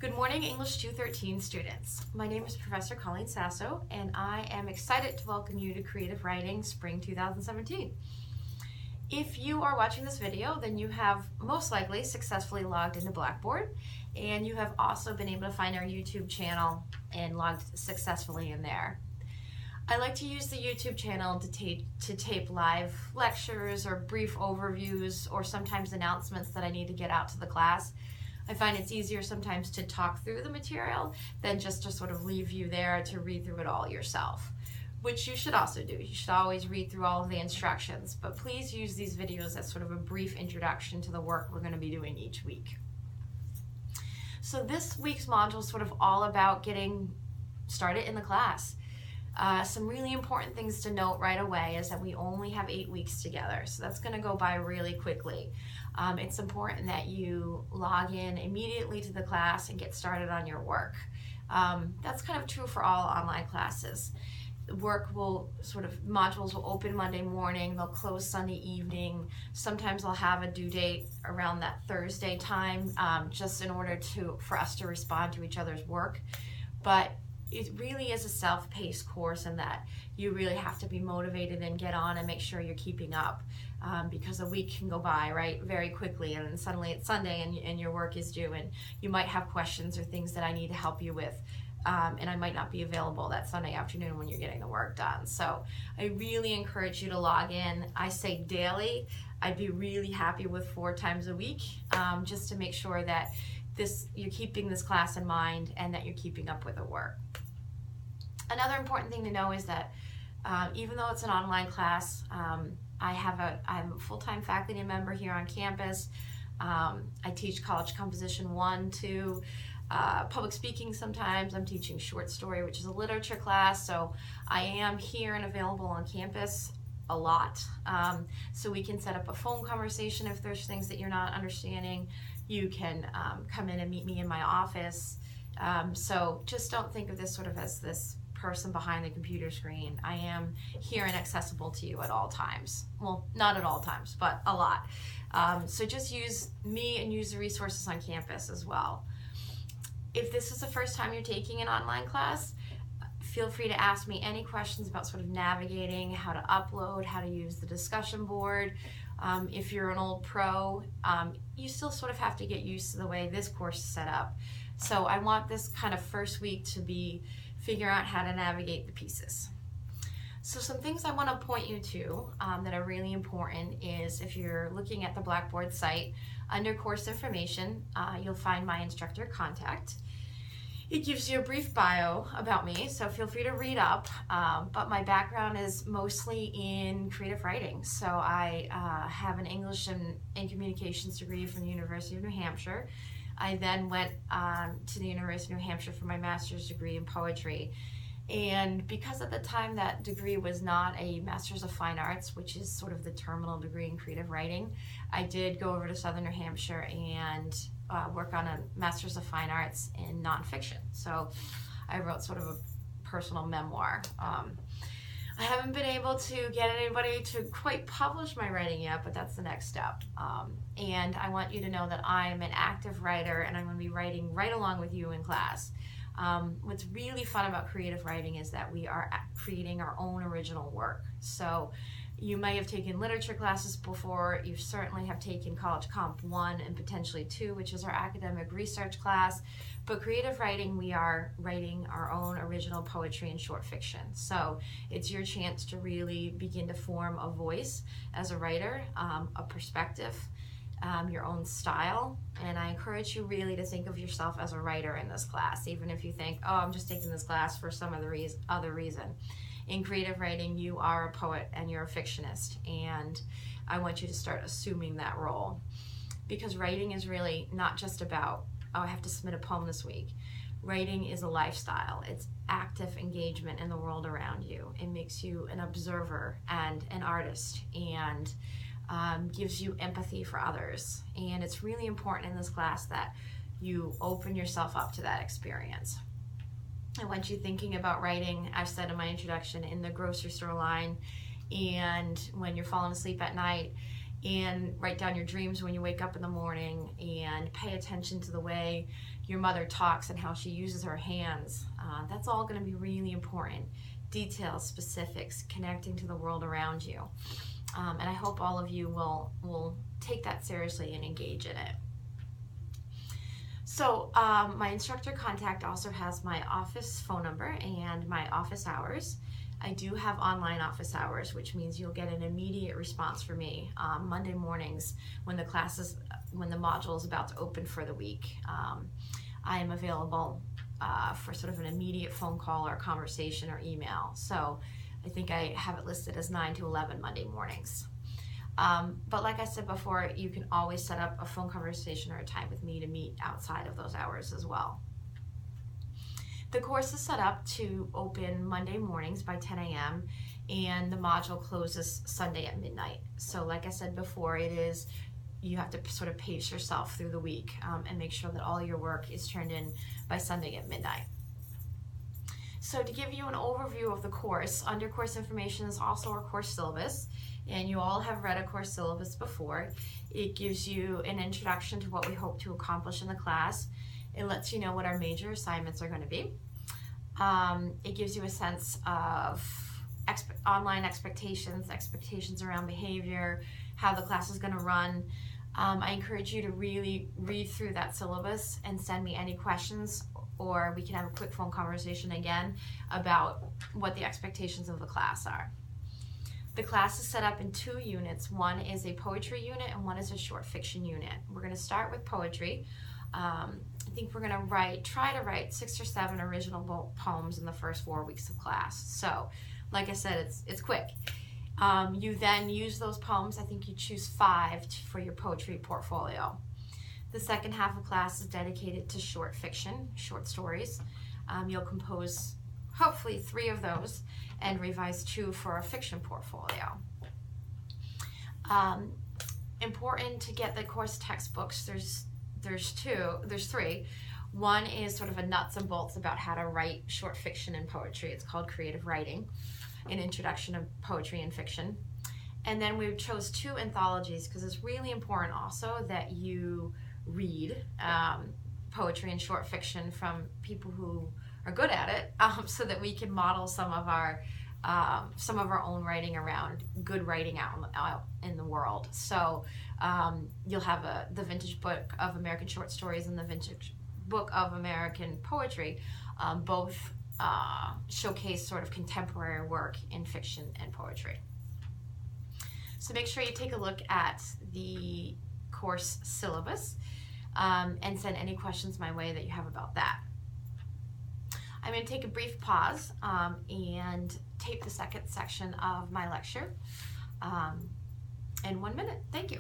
Good morning, English 213 students. My name is Professor Colleen Sasso, and I am excited to welcome you to Creative Writing Spring 2017. If you are watching this video, then you have most likely successfully logged into Blackboard, and you have also been able to find our YouTube channel and logged successfully in there. I like to use the YouTube channel to tape live lectures or brief overviews or sometimes announcements that I need to get out to the class. I find it's easier sometimes to talk through the material than just to sort of leave you there to read through it all yourself, which you should also do. You should always read through all of the instructions, but please use these videos as sort of a brief introduction to the work we're going to be doing each week. So this week's module is sort of all about getting started in the class. Some really important things to note right away is that we only have 8 weeks together, so that's going to go by really quickly. It's important that you log in immediately to the class and get started on your work. That's kind of true for all online classes. Modules will open Monday morning, they'll close Sunday evening. Sometimes I'll have a due date around that Thursday time, just in order for us to respond to each other's work. But it really is a self-paced course in that you really have to be motivated and get on and make sure you're keeping up, because a week can go by, right, very quickly, and then suddenly it's Sunday and your work is due, and you might have questions or things that I need to help you with, and I might not be available that Sunday afternoon when you're getting the work done. So I really encourage you to log in. I say daily. I'd be really happy with 4 times a week, just to make sure that you're keeping this class in mind and that you're keeping up with the work. Another important thing to know is that even though it's an online class, I'm a full-time faculty member here on campus. I teach College Composition 1, 2, public speaking sometimes. I'm teaching short story, which is a literature class, so I am here and available on campus a lot. So we can set up a phone conversation if there's things that you're not understanding. You can come in and meet me in my office. So just don't think of this sort of as this person behind the computer screen. I am here and accessible to you at all times. Well, not at all times, but a lot. So just use me and use the resources on campus as well. If this is the first time you're taking an online class, feel free to ask me any questions about sort of navigating, how to upload, how to use the discussion board. If you're an old pro, you still sort of have to get used to the way this course is set up. So I want this kind of first week to be figure out how to navigate the pieces. So some things I want to point you to that are really important is if you're looking at the Blackboard site, under course information, you'll find my instructor contact. It gives you a brief bio about me, so feel free to read up, but my background is mostly in creative writing. So I have an English and communications degree from the University of New Hampshire. I then went to the University of New Hampshire for my master's degree in poetry. And because at the time that degree was not a Master's of Fine Arts, which is sort of the terminal degree in creative writing, I did go over to Southern New Hampshire and work on a Master's of Fine Arts in nonfiction. So I wrote sort of a personal memoir. I haven't been able to get anybody to quite publish my writing yet, but that's the next step. And I want you to know that I'm an active writer and I'm going to be writing right along with you in class. What's really fun about creative writing is that we are creating our own original work. So you may have taken literature classes before, you certainly have taken College Comp 1 and potentially 2, which is our academic research class, but creative writing, we are writing our own original poetry and short fiction. So it's your chance to really begin to form a voice as a writer, a perspective, your own style, and I encourage you really to think of yourself as a writer in this class, even if you think, oh, I'm just taking this class for some other reason. In creative writing, you are a poet and you're a fictionist, and I want you to start assuming that role, because writing is really not just about, oh, I have to submit a poem this week. Writing is a lifestyle. It's active engagement in the world around you. It makes you an observer and an artist, and gives you empathy for others. And it's really important in this class that you open yourself up to that experience. I want you thinking about writing, I've said in my introduction, in the grocery store line, and when you're falling asleep at night, and write down your dreams when you wake up in the morning, and pay attention to the way your mother talks and how she uses her hands. That's all going to be really important. Details, specifics, connecting to the world around you. And I hope all of you will take that seriously and engage in it. So my instructor contact also has my office phone number and my office hours. I do have online office hours, which means you'll get an immediate response from me Monday mornings when the module is about to open for the week. I am available for sort of an immediate phone call or conversation or email. So I think I have it listed as 9 to 11 Monday mornings. But like I said before, you can always set up a phone conversation or a time with me to meet outside of those hours as well. The course is set up to open Monday mornings by 10 a.m. and the module closes Sunday at midnight. So like I said before, you have to sort of pace yourself through the week and make sure that all your work is turned in by Sunday at midnight. So to give you an overview of the course, under course information is also our course syllabus, and you all have read a course syllabus before. It gives you an introduction to what we hope to accomplish in the class. It lets you know what our major assignments are going to be. It gives you a sense of online expectations around behavior, how the class is going to run. I encourage you to really read through that syllabus and send me any questions, or we can have a quick phone conversation again about what the expectations of the class are. The class is set up in 2 units. One is a poetry unit and one is a short fiction unit. We're going to start with poetry. I think we're going to try to write 6 or 7 original poems in the first 4 weeks of class. So, like I said, it's quick. You then use those poems. I think you choose 5 for your poetry portfolio. The second half of class is dedicated to short fiction, short stories. You'll compose hopefully 3 of those and revise 2 for a fiction portfolio. Important to get the course textbooks. There's 3. One is sort of a nuts and bolts about how to write short fiction and poetry. It's called Creative Writing, an introduction of poetry and fiction. And then we chose 2 anthologies because it's really important also that you read poetry and short fiction from people who are good at it, so that we can model some of our own writing around good writing out in the world. So you'll have the Vintage Book of American Short Stories and the Vintage Book of American Poetry, both showcase sort of contemporary work in fiction and poetry. So make sure you take a look at the course syllabus and send any questions my way that you have about that. I'm going to take a brief pause and tape the second section of my lecture in 1 minute. Thank you.